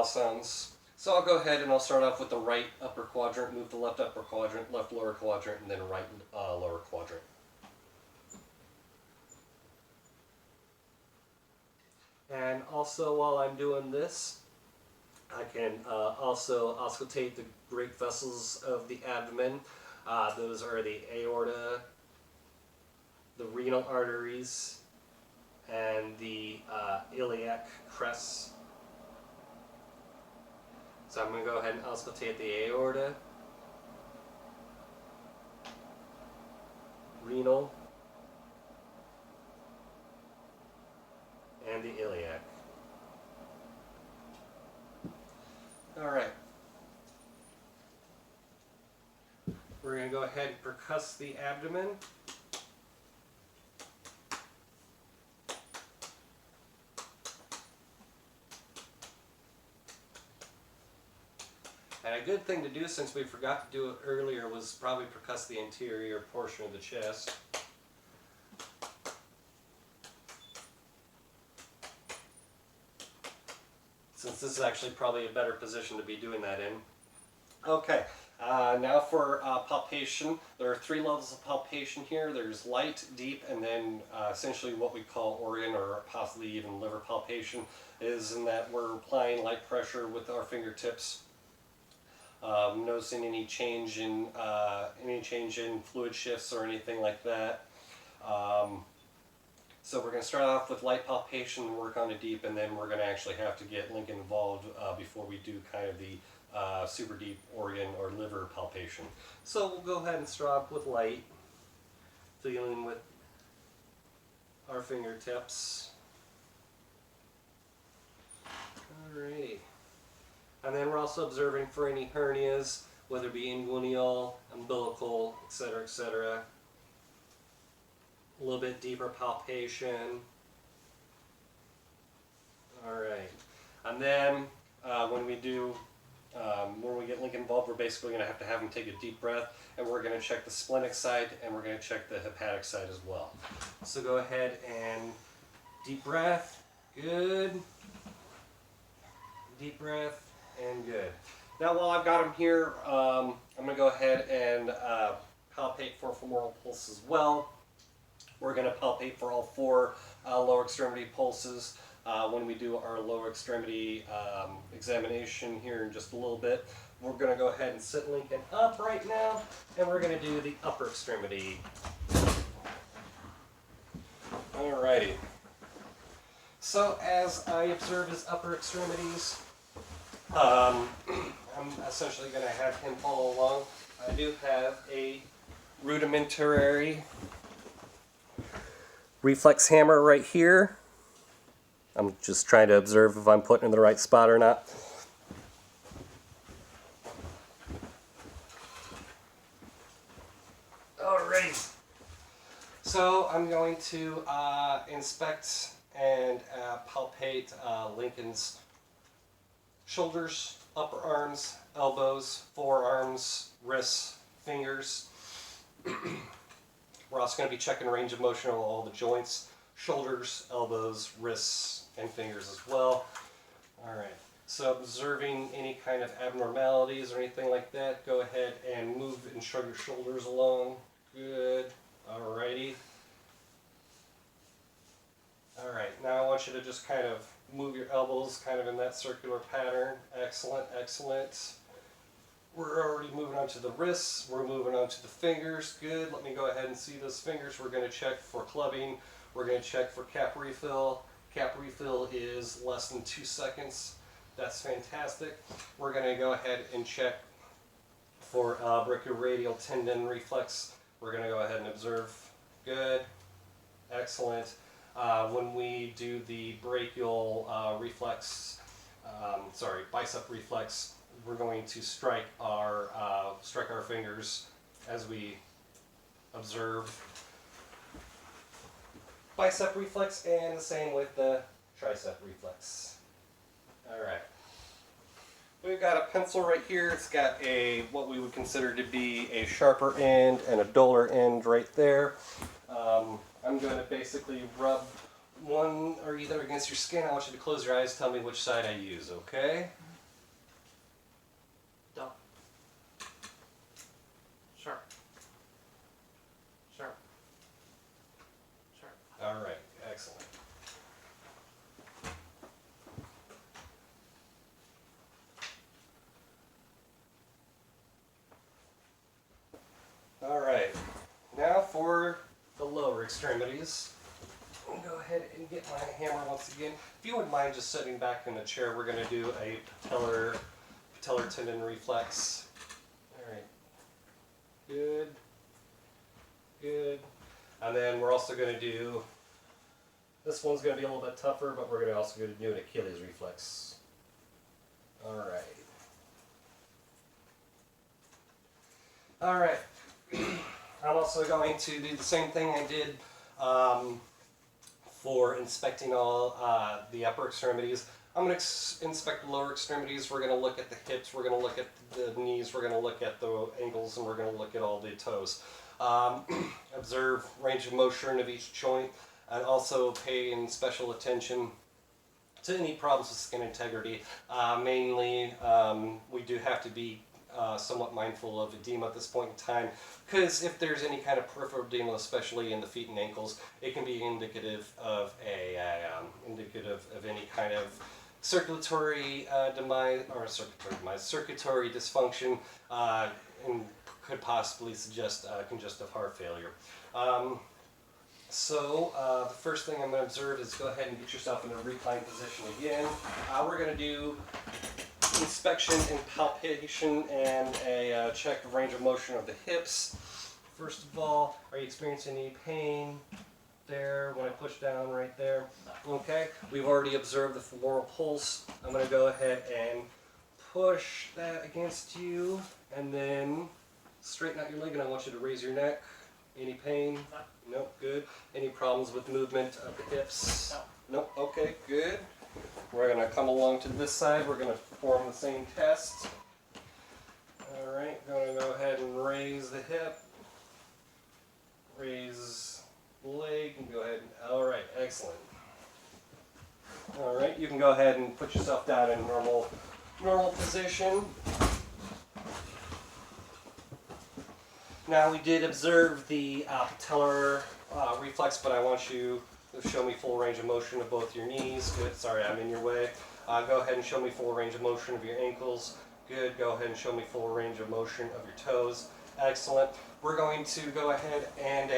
sounds. So I'll go ahead and I'll start off with the right upper quadrant, move the left upper quadrant, left lower quadrant, and then right lower quadrant. And also while I'm doing this, I can also auscultate the great vessels of the abdomen. Those are the aorta, the renal arteries, and the iliac crest. So I'm going to go ahead and auscultate the aorta, renal, and the iliac. All right. We're going to go ahead and percuss the abdomen. And a good thing to do, since we forgot to do it earlier, was probably percuss the anterior portion of the chest. Since this is actually probably a better position to be doing that in. Okay, now for palpation. There are 3 levels of palpation here. There's light, deep, and then essentially what we call organ or possibly even liver palpation is in that we're applying light pressure with our fingertips. Noticing any change in fluid shifts or anything like that. So we're going to start off with light palpation, work on to deep, and then we're going to actually have to get Lincoln involved before we do kind of the super deep organ or liver palpation. So we'll go ahead and start off with light, feeling with our fingertips. Alrighty. And then we're also observing for any hernias, whether it be inguinal, umbilical, etc., etc. A little bit deeper palpation. Alright. And then when we get Lincoln involved, we're basically going to have him take a deep breath, and we're going to check the splenic side, and we're going to check the hepatic side as well. So go ahead and deep breath. Good. Deep breath. And good. Now while I've got him here, I'm going to go ahead and palpate for femoral pulse as well. We're going to palpate for all 4 lower extremity pulses when we do our lower extremity examination here in just a little bit. We're going to go ahead and sit Lincoln up right now, and we're going to do the upper extremity. Alrighty. So as I observe his upper extremities, I'm essentially going to have him follow along. I do have a rudimentary reflex hammer right here. I'm just trying to observe if I'm putting it in the right spot or not. Alright. So I'm going to inspect and palpate Lincoln's shoulders, upper arms, elbows, forearms, wrists, fingers. We're also going to be checking range of motion on all the joints, shoulders, elbows, wrists, and fingers as well. Alright, so observing any kind of abnormalities or anything like that, go ahead and move and shrug your shoulders along. Good. Alrighty. Alright, now I want you to just kind of move your elbows kind of in that circular pattern. Excellent, excellent. We're already moving on to the wrists. We're moving on to the fingers. Good. Let me go ahead and see those fingers. We're going to check for clubbing. We're going to check for cap refill. Cap refill is less than 2 seconds. That's fantastic. We're going to go ahead and check for brachioradial tendon reflex. We're going to go ahead and observe. Good. Excellent. When we do the brachial bicep reflex, we're going to strike our fingers as we observe bicep reflex, and the same with the tricep reflex. Alright. We've got a pencil right here. It's got what we would consider to be a sharper end and a duller end right there. I'm going to basically rub one or either against your skin. I want you to close your eyes, tell me which side I use, okay? extremities. I'll go ahead and get my hammer once again. If you wouldn't mind just sitting back in the chair, we're going to do a patellar tendon reflex. All right. Good. Good. And then we're also going to do, this one's going to be a little bit tougher, but we're also going to do an Achilles reflex. All right. All right. I'm also going to do the same thing I did for inspecting all the upper extremities. I'm going to inspect the lower extremities. We're going to look at the hips, we're going to look at the knees, we're going to look at the ankles, and we're going to look at all the toes. Observe range of motion of each joint, and also pay special attention to any problems with skin integrity. Mainly, we do have to be somewhat mindful of edema at this point in time, because if there's any kind of peripheral edema, especially in the feet and ankles, it can be indicative of any kind of circulatory circulatory dysfunction, and could possibly suggest congestive heart failure. The first thing I'm going to observe is go ahead and get yourself in a recline position again. We're going to do inspection and palpation and a check of range of motion of the hips. First of all, are you experiencing any pain there when I push down right there? Okay, we've already observed the femoral pulse. I'm going to go ahead and push that against you and then straighten out your leg, and I want you to raise your neck. Any pain? Nope, good. Any problems with movement of the hips? No. Nope, okay, good. We're going to come along to this side. We're going to perform the same test. Alright, going to go ahead and raise the hip. Raise the leg and go ahead and, alright, excellent. Alright, you can go ahead and put yourself down in normal position. Now we did observe the patellar reflex, but I want you to show me full range of motion of both your knees. Good, sorry, I'm in your way. Go ahead and show me full range of motion of your ankles. Good, go ahead and show me full range of motion of your toes. Excellent. We're going to go ahead and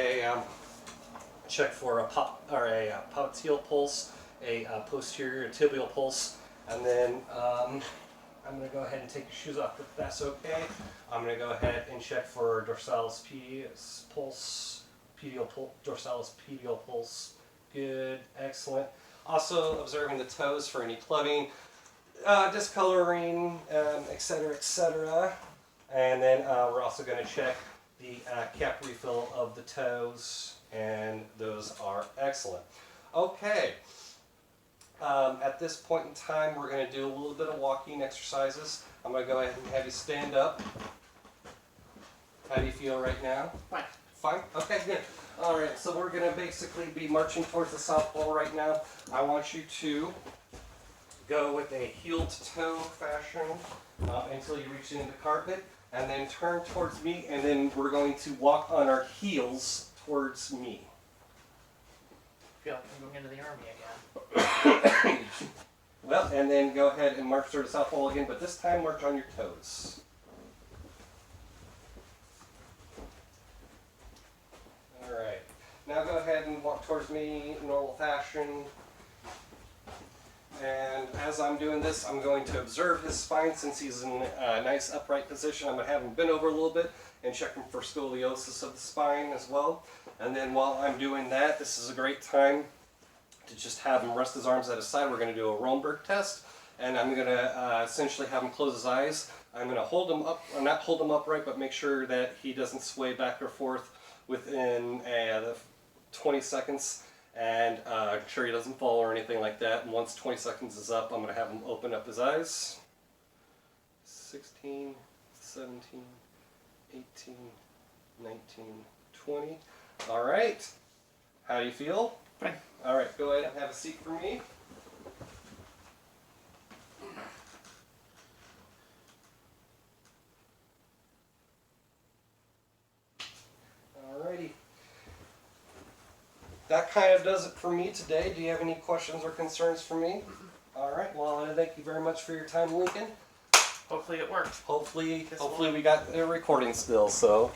check for a popliteal pulse, a posterior tibial pulse, and then I'm going to go ahead and take your shoes off if that's okay. I'm going to go ahead and check for dorsalis pulse, dorsalis medial pulse. Good, excellent. Also observing the toes for any clubbing, discoloring, etc., etc. And then we're also going to check the cap refill of the toes, and those are excellent. Okay. At this point in time, we're going to do a little bit of walking exercises. I'm going to go ahead and have you stand up. How do you feel right now? Fine. Fine? Okay, good. All right, so we're going to basically be marching towards the south pole right now. I want you to go with a heel-to-toe fashion until you reach into the carpet, and then turn towards me, and then we're going to walk on our heels towards me. I feel like I'm going into the army again. Well, and then go ahead and march towards the south pole again, but this time march on your toes. Alright, now go ahead and walk towards me in normal fashion. And as I'm doing this, I'm going to observe his spine since he's in a nice upright position. I'm going to have him bend over a little bit and check him for scoliosis of the spine as well. And then while I'm doing that, this is a great time to just have him rest his arms at his side. We're going to do a Romberg test, and I'm going to essentially have him close his eyes. I'm going to hold him up, or not hold him upright, but make sure that he doesn't sway back or forth within 20 seconds, and make sure he doesn't fall or anything like that. And once 20 seconds is up, I'm going to have him open up his eyes. 16, 17, 18, 19, 20. All right. How do you feel? Fine. All right, go ahead and have a seat for me. Alrighty. That kind of does it for me today. Do you have any questions or concerns for me? All right, well, I want to thank you very much for your time, Lincoln. Hopefully it worked. Hopefully we got a recording still, so.